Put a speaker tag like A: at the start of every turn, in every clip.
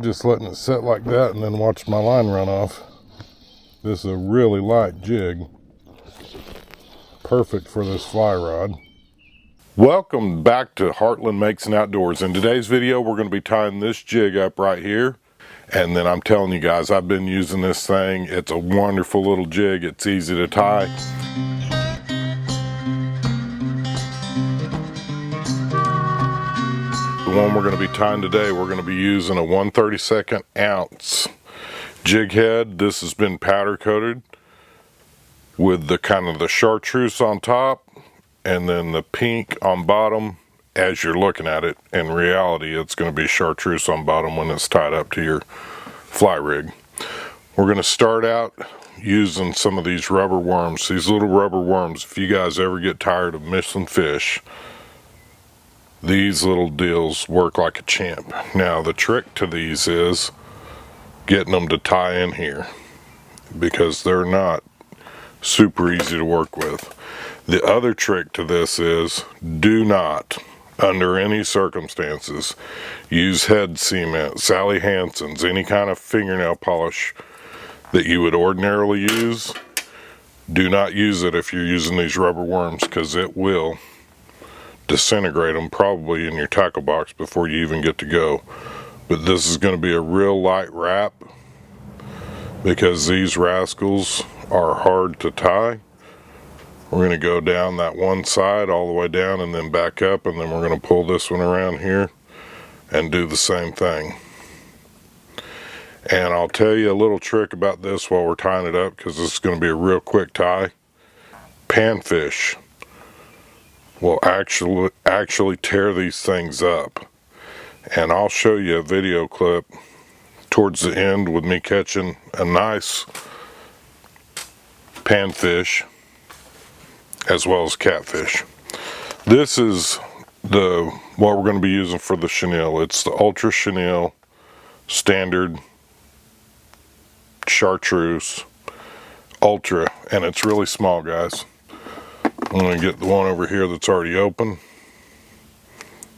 A: Just letting it sit like that and then watch my line run off. This is a really light jig. Perfect for this fly rod. Welcome back to Heartland Makes and Outdoors. In today's video, we're going to be tying this jig up right here. And then I'm telling you guys, I've been using this thing. It's a wonderful little jig. It's easy to tie. The one we're going to be tying today, we're going to be using a 1/32 ounce jig head. This has been powder coated with the kind of the chartreuse on top and then the pink on bottom. As you're looking at it, in reality, it's going to be chartreuse on bottom when it's tied up to your fly rig. We're going to start out using some of these rubber worms, these little rubber worms. If you guys ever get tired of missing fish, these little deals work like a champ. Now, the trick to these is getting them to tie in here, because they're not super easy to work with. The other trick to this is, do not, under any circumstances, use head cement, Sally Hansen's, any kind of fingernail polish that you would ordinarily use. Do not use it if you're using these rubber worms, because it will disintegrate them probably in your tackle box before you even get to go. But this is going to be a real light wrap, because these rascals are hard to tie. We're going to go down that one side all the way down and then back up, and then we're going to pull this one around here and do the same thing. And I'll tell you a little trick about this while we're tying it up, because this is going to be a real quick tie. Panfish will actually tear these things up. And I'll show you a video clip towards the end with me catching a nice panfish as well as catfish. This is what we're going to be using for the chenille. It's the Ultra Chenille Standard Chartreuse Ultra, and it's really small, guys. I'm going to get the one over here that's already open,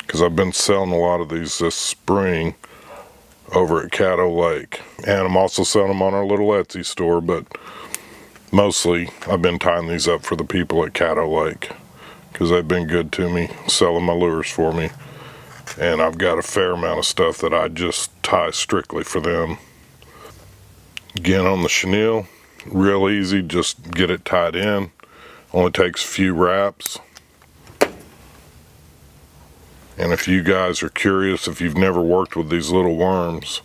A: because I've been selling a lot of these this spring over at Caddo Lake, and I'm also selling them on our little Etsy store, but mostly I've been tying these up for the people at Caddo Lake, because they've been good to me, selling my lures for me, and I've got a fair amount of stuff that I just tie strictly for them. Again, on the chenille, real easy, just get it tied in. Only takes a few wraps. And if you guys are curious, if you've never worked with these little worms,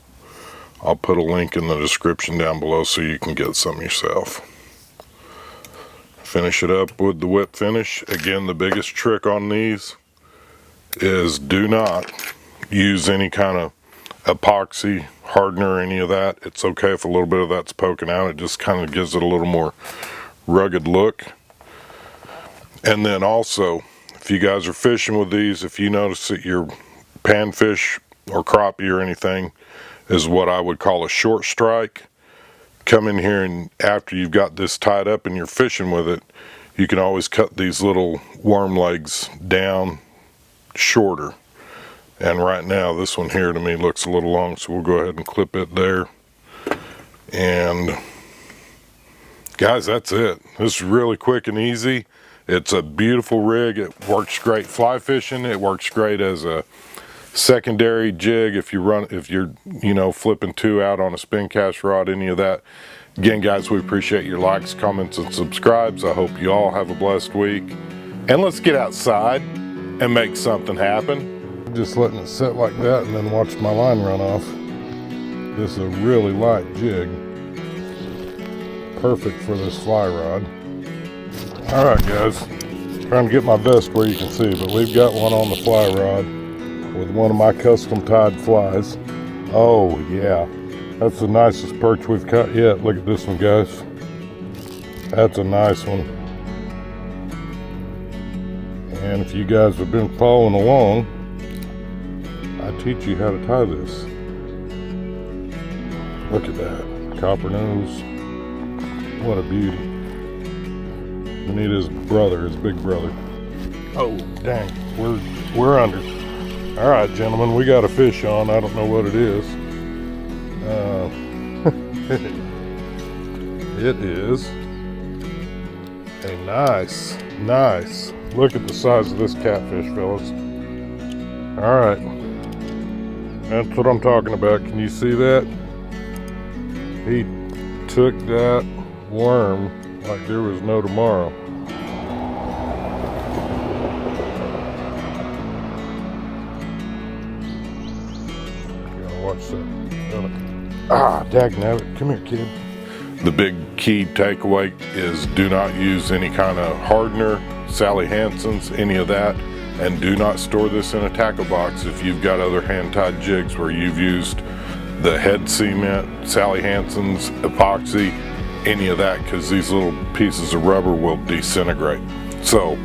A: I'll put a link in the description down below so you can get some yourself. Finish it up with the whip finish. Again, the biggest trick on these is do not use any kind of epoxy hardener or any of that. It's okay if a little bit of that's poking out. It just kind of gives it a little more rugged look. And then also, if you guys are fishing with these, if you notice that your panfish or crappie or anything is what I would call a short strike, come in here, and after you've got this tied up and you're fishing with it, you can always cut these little worm legs down shorter. And right now this one here to me looks a little long, so we'll go ahead and clip it there. And guys, that's it. This is really quick and easy. It's a beautiful rig. It works great fly fishing. It works great as a secondary jig if you're flipping two out on a spincast rod, any of that. Again, guys, we appreciate your likes, comments, and subscribes. I hope you all have a blessed week, and let's get outside and make something happen. Just letting it sit like that and then watch my line run off. This is a really light jig, perfect for this fly rod. All right, guys, trying to get my vest where you can see, but we've got one on the fly rod with one of my custom tied flies. Oh yeah, that's the nicest perch we've caught yet. Look at this one, guys. That's a nice one. And if you guys have been following along, I teach you how to tie this. Look at that, copper nose. What a beauty. We need his brother, his big brother. Oh, dang, we're under. All right, gentlemen, we got a fish on. I don't know what it is. It is a nice, look at the size of this catfish, fellas. All right, that's what I'm talking about. Can you see that? He took that worm like there was no tomorrow. Gotta watch that. Ah, dagnabbit. Come here, kid. The big key takeaway is do not use any kind of hardener, Sally Hansen's, any of that, and do not store this in a tackle box if you've got other hand-tied jigs where you've used the head cement, Sally Hansen's, epoxy, any of that, because these little pieces of rubber will disintegrate. So